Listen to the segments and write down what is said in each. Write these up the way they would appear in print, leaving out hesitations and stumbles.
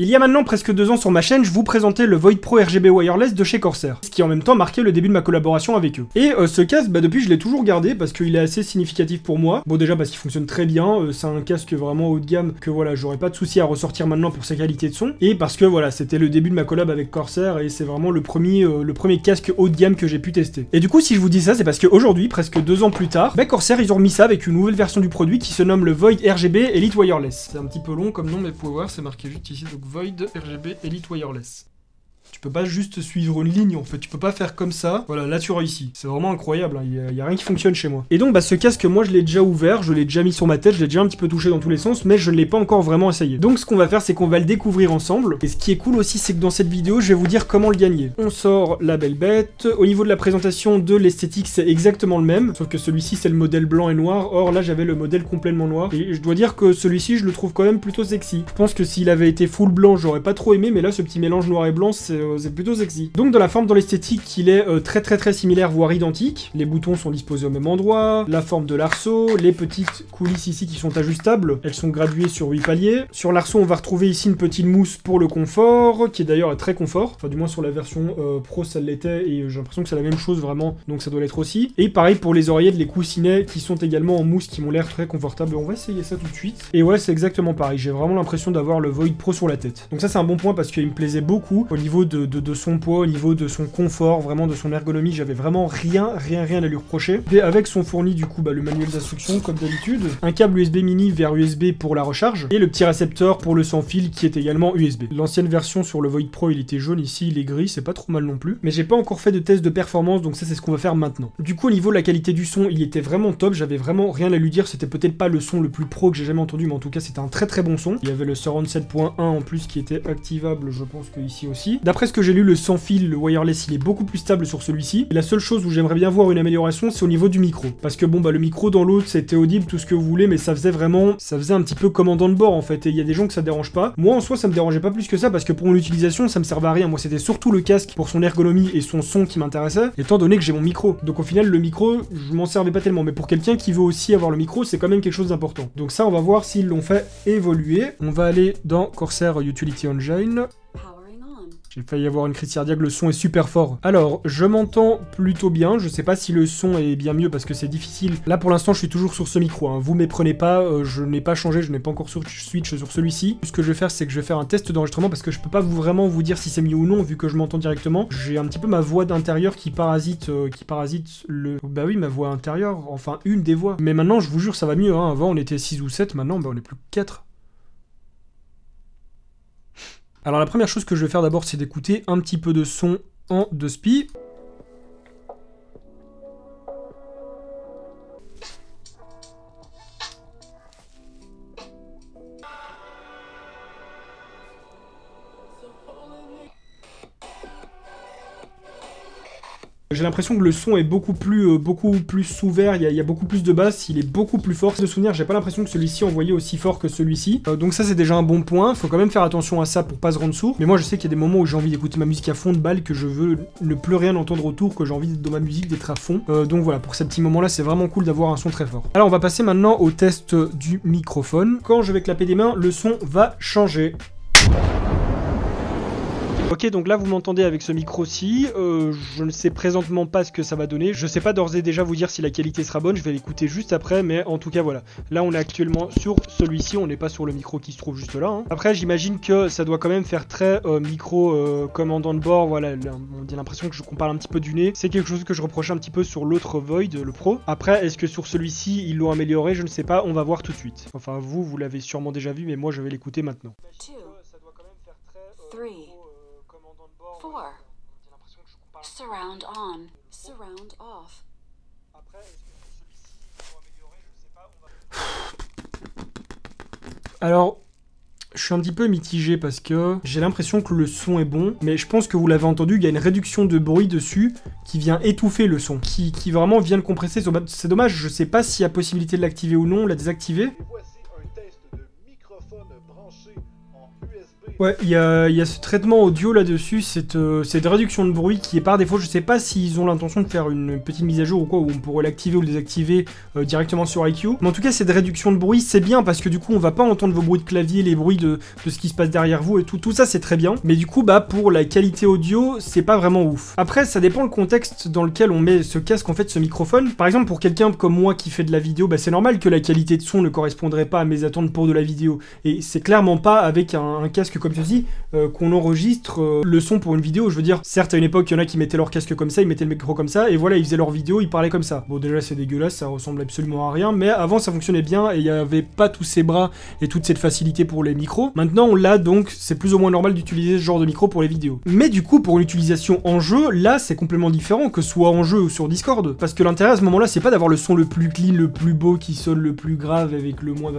Il y a maintenant presque 2 ans sur ma chaîne, je vous présentais le Void Pro RGB Wireless de chez Corsair, ce qui en même temps marquait le début de ma collaboration avec eux. Et ce casque, depuis je l'ai toujours gardé parce qu'il est assez significatif pour moi. Bon déjà parce qu'il fonctionne très bien, c'est un casque vraiment haut de gamme que voilà, j'aurais pas de souci à ressortir maintenant pour sa qualité de son. Et parce que voilà, c'était le début de ma collab avec Corsair et c'est vraiment le premier casque haut de gamme que j'ai pu tester. Et du coup si je vous dis ça, c'est parce qu'aujourd'hui, presque 2 ans plus tard, Corsair ils ont remis ça avec une nouvelle version du produit qui se nomme le Void RGB Elite Wireless. C'est un petit peu long comme nom mais vous pouvez voir, c'est marqué juste ici, donc Void RGB Elite Wireless. Tu peux pas juste suivre une ligne en fait, tu peux pas faire comme ça. Voilà, là tu réussis. C'est vraiment incroyable, hein. Y a rien qui fonctionne chez moi. Et donc ce casque, moi je l'ai déjà ouvert, je l'ai déjà mis sur ma tête, je l'ai déjà un petit peu touché dans tous les sens, mais je ne l'ai pas encore vraiment essayé. Donc ce qu'on va faire, c'est qu'on va le découvrir ensemble. Et ce qui est cool aussi, c'est que dans cette vidéo, je vais vous dire comment le gagner. On sort la belle bête. Au niveau de la présentation de l'esthétique, c'est exactement le même, sauf que celui-ci c'est le modèle blanc et noir. Or là j'avais le modèle complètement noir. Et je dois dire que celui-ci, je le trouve quand même plutôt sexy. Je pense que s'il avait été full blanc, j'aurais pas trop aimé, mais là ce petit mélange noir et blanc, c'est plutôt sexy. Donc dans la forme, dans l'esthétique, il est très similaire, voire identique. Les boutons sont disposés au même endroit, la forme de l'arceau, les petites coulisses ici qui sont ajustables, elles sont graduées sur 8 paliers. Sur l'arceau, on va retrouver ici une petite mousse pour le confort, qui est d'ailleurs très confort, enfin du moins sur la version Pro ça l'était, et j'ai l'impression que c'est la même chose vraiment, donc ça doit l'être aussi. Et pareil pour les oreillettes, les coussinets qui sont également en mousse, qui m'ont l'air très confortables. On va essayer ça tout de suite. Et ouais, c'est exactement pareil, j'ai vraiment l'impression d'avoir le Void Pro sur la tête. Donc ça c'est un bon point parce qu'il me plaisait beaucoup au niveau de son poids, au niveau de son confort, vraiment de son ergonomie, j'avais vraiment rien à lui reprocher. Et avec son fourni du coup, le manuel d'instruction comme d'habitude, un câble USB mini vers USB pour la recharge, et le petit récepteur pour le sans fil qui est également USB. L'ancienne version sur le Void Pro, il était jaune, ici il est gris, c'est pas trop mal non plus. Mais j'ai pas encore fait de test de performance, donc ça c'est ce qu'on va faire maintenant. Du coup au niveau de la qualité du son, il était vraiment top, j'avais vraiment rien à lui dire, c'était peut-être pas le son le plus pro que j'ai jamais entendu, mais en tout cas c'était un très bon son. Il y avait le Surround 7.1 en plus qui était activable, je pense que ici aussi. D'après ce que j'ai lu, le sans fil, le wireless, il est beaucoup plus stable sur celui-ci. Et la seule chose où j'aimerais bien voir une amélioration, c'est au niveau du micro. Parce que bon, le micro dans l'autre, c'était audible, tout ce que vous voulez, mais ça faisait un petit peu commandant de bord en fait. Et il y a des gens que ça dérange pas. Moi en soi, ça me dérangeait pas plus que ça parce que pour mon utilisation, ça me servait à rien. Moi, c'était surtout le casque pour son ergonomie et son son qui m'intéressait, étant donné que j'ai mon micro. Donc au final, le micro, je m'en servais pas tellement. Mais pour quelqu'un qui veut aussi avoir le micro, c'est quand même quelque chose d'important. Donc ça, on va voir s'ils l'ont fait évoluer. On va aller dans Corsair Utility Engine. J'ai failli avoir une crise cardiaque, le son est super fort. Alors, je m'entends plutôt bien, je sais pas si le son est bien mieux parce que c'est difficile. Là pour l'instant je suis toujours sur ce micro, hein. Vous méprenez pas, je n'ai pas changé, je n'ai pas encore switch sur celui-ci. Ce que je vais faire, c'est que je vais faire un test d'enregistrement parce que je peux pas vraiment vous dire si c'est mieux ou non vu que je m'entends directement. J'ai un petit peu ma voix d'intérieur qui parasite le... Bah oui, ma voix intérieure, enfin une des voix. Mais maintenant je vous jure ça va mieux, hein. Avant on était 6 ou 7, maintenant on est plus que 4. Alors la première chose que je vais faire d'abord, c'est d'écouter un petit peu de son en 2 spi. J'ai l'impression que le son est beaucoup plus ouvert, il y a beaucoup plus de basse, il est beaucoup plus fort. De souvenir, j'ai pas l'impression que celui-ci envoyait aussi fort que celui-ci. Donc ça c'est déjà un bon point, faut quand même faire attention à ça pour pas se rendre sourd. Mais moi je sais qu'il y a des moments où j'ai envie d'écouter ma musique à fond de balle, que je veux ne plus rien entendre autour, que j'ai envie dans ma musique d'être à fond. Donc voilà, pour ces petits moments-là, c'est vraiment cool d'avoir un son très fort. Alors on va passer maintenant au test du microphone. Quand je vais clapper des mains, le son va changer. Ok, donc là vous m'entendez avec ce micro-ci, je ne sais présentement pas ce que ça va donner, je sais pas d'ores et déjà vous dire si la qualité sera bonne, je vais l'écouter juste après, mais en tout cas voilà. Là on est actuellement sur celui-ci, on n'est pas sur le micro qui se trouve juste là, hein. Après j'imagine que ça doit quand même faire très micro commandant de bord, voilà, on a l'impression qu'on parle un petit peu du nez. C'est quelque chose que je reprochais un petit peu sur l'autre Void, le Pro. Après, est-ce que sur celui-ci ils l'ont amélioré, je ne sais pas, on va voir tout de suite. Enfin vous l'avez sûrement déjà vu, mais moi je vais l'écouter maintenant. Surround on, surround off. Alors, je suis un petit peu mitigé parce que j'ai l'impression que le son est bon, mais je pense que vous l'avez entendu, il y a une réduction de bruit dessus qui vient étouffer le son, qui vraiment vient le compresser. C'est dommage, je sais pas s'il y a possibilité de l'activer ou non, la désactiver. Voici un test de microphone branché en USB Ouais, il y a ce traitement audio là-dessus, cette réduction de bruit qui est par défaut, je sais pas s'ils ont l'intention de faire une petite mise à jour ou quoi, où on pourrait l'activer ou le désactiver directement sur iQOO. Mais en tout cas, cette réduction de bruit, c'est bien parce que du coup, on va pas entendre vos bruits de clavier, les bruits de ce qui se passe derrière vous et tout ça, c'est très bien. Mais du coup, bah, pour la qualité audio, c'est pas vraiment ouf. Après, ça dépend le contexte dans lequel on met ce casque, en fait, ce microphone. Par exemple, pour quelqu'un comme moi qui fait de la vidéo, bah, c'est normal que la qualité de son ne correspondrait pas à mes attentes pour de la vidéo. Et c'est clairement pas avec un casque comme ceci qu'on enregistre le son pour une vidéo. Je veux dire, certes, à une époque, il y en a qui mettaient leur casque comme ça, ils mettaient le micro comme ça, et voilà, ils faisaient leur vidéo, ils parlaient comme ça. Bon, déjà, c'est dégueulasse, ça ressemble absolument à rien, mais avant, ça fonctionnait bien, et il n'y avait pas tous ces bras et toute cette facilité pour les micros. Maintenant, on l'a, donc, c'est plus ou moins normal d'utiliser ce genre de micro pour les vidéos. Mais du coup, pour l'utilisation en jeu, là, c'est complètement différent, que ce soit en jeu ou sur Discord. Parce que l'intérêt à ce moment-là, c'est pas d'avoir le son le plus clean, le plus beau, qui sonne le plus grave, avec le moins...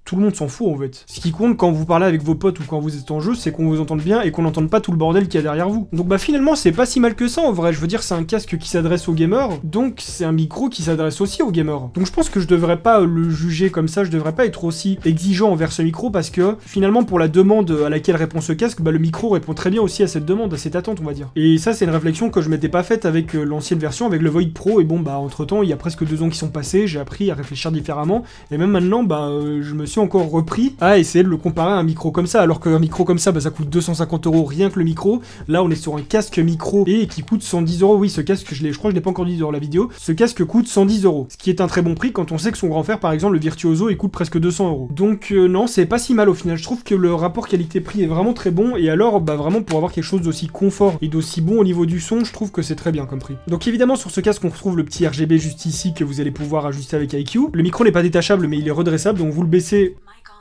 Tout le monde s'en fout en fait. Ce qui compte quand vous parlez avec vos potes ou quand vous êtes en jeu, c'est qu'on vous entende bien et qu'on n'entende pas tout le bordel qu'il y a derrière vous. Donc bah finalement c'est pas si mal que ça en vrai, je veux dire c'est un casque qui s'adresse aux gamers, donc c'est un micro qui s'adresse aussi aux gamers. Donc je pense que je devrais pas le juger comme ça, je devrais pas être aussi exigeant envers ce micro parce que finalement pour la demande à laquelle répond ce casque, bah le micro répond très bien aussi à cette demande, à cette attente on va dire. Et ça c'est une réflexion que je m'étais pas faite avec l'ancienne version, avec le Void Pro, et bon bah entre temps il y a presque 2 ans qui sont passés, j'ai appris à réfléchir différemment, et même maintenant bah je me suis encore repris à essayer de le comparer à un micro comme ça, alors qu'un micro comme ça, bah, ça coûte 250 € rien que le micro. Là, on est sur un casque micro et qui coûte 110 €. Oui, ce casque, je crois que je l'ai pas encore dit dans la vidéo. Ce casque coûte 110 €, ce qui est un très bon prix quand on sait que son grand frère, par exemple, le Virtuoso, il coûte presque 200 €. Donc non, c'est pas si mal au final. Je trouve que le rapport qualité-prix est vraiment très bon. Et alors, bah vraiment pour avoir quelque chose d'aussi confort et d'aussi bon au niveau du son, je trouve que c'est très bien comme prix. Donc évidemment, sur ce casque, on retrouve le petit RGB juste ici que vous allez pouvoir ajuster avec iQOO. Le micro n'est pas détachable, mais il est redressable, donc vous le baissez.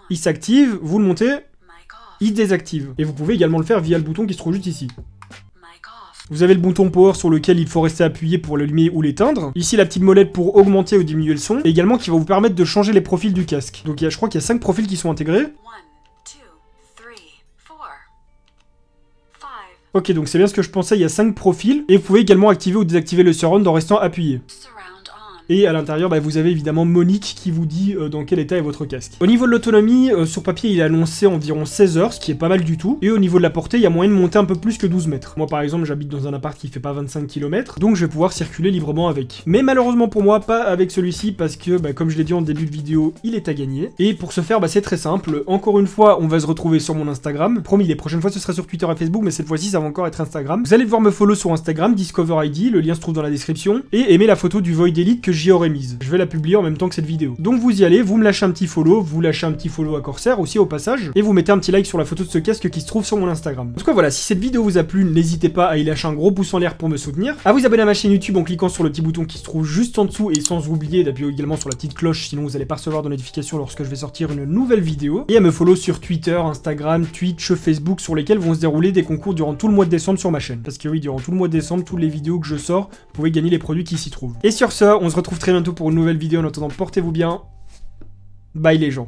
Il s'active, vous le montez, il se désactive. Et vous pouvez également le faire via le bouton qui se trouve juste ici. Vous avez le bouton power sur lequel il faut rester appuyé pour l'allumer ou l'éteindre. Ici la petite molette pour augmenter ou diminuer le son. Et également qui va vous permettre de changer les profils du casque. Donc je crois qu'il y a 5 profils qui sont intégrés. Ok, donc c'est bien ce que je pensais, il y a 5 profils. Et vous pouvez également activer ou désactiver le surround en restant appuyé. Et à l'intérieur, bah, vous avez évidemment Monique qui vous dit dans quel état est votre casque. Au niveau de l'autonomie, sur papier, il est annoncé environ 16 heures, ce qui est pas mal du tout. Et au niveau de la portée, il y a moyen de monter un peu plus que 12 mètres. Moi, par exemple, j'habite dans un appart qui fait pas 25 km, donc je vais pouvoir circuler librement avec. Mais malheureusement pour moi, pas avec celui-ci, parce que, bah, comme je l'ai dit en début de vidéo, il est à gagner. Et pour ce faire, bah, c'est très simple. Encore une fois, on va se retrouver sur mon Instagram. Promis, les prochaines fois, ce sera sur Twitter et Facebook, mais cette fois-ci, ça va encore être Instagram. Vous allez devoir me follow sur Instagram, Discover ID, le lien se trouve dans la description, et aimer la photo du Void Elite que j'y aurais mise. Je vais la publier en même temps que cette vidéo. Donc vous y allez, vous me lâchez un petit follow, vous lâchez un petit follow à Corsair aussi au passage, et vous mettez un petit like sur la photo de ce casque qui se trouve sur mon Instagram. En tout cas voilà, si cette vidéo vous a plu, n'hésitez pas à y lâcher un gros pouce en l'air pour me soutenir, à vous abonner à ma chaîne YouTube en cliquant sur le petit bouton qui se trouve juste en dessous, et sans oublier d'appuyer également sur la petite cloche, sinon vous allez pas recevoir de notification lorsque je vais sortir une nouvelle vidéo, et à me follow sur Twitter, Instagram, Twitch, Facebook, sur lesquels vont se dérouler des concours durant tout le mois de décembre sur ma chaîne. Parce que oui, durant tout le mois de décembre, toutes les vidéos que je sors, vous pouvez gagner les produits qui s'y trouvent. Et sur ça, on se retrouve très bientôt pour une nouvelle vidéo. En attendant, portez-vous bien. Bye les gens.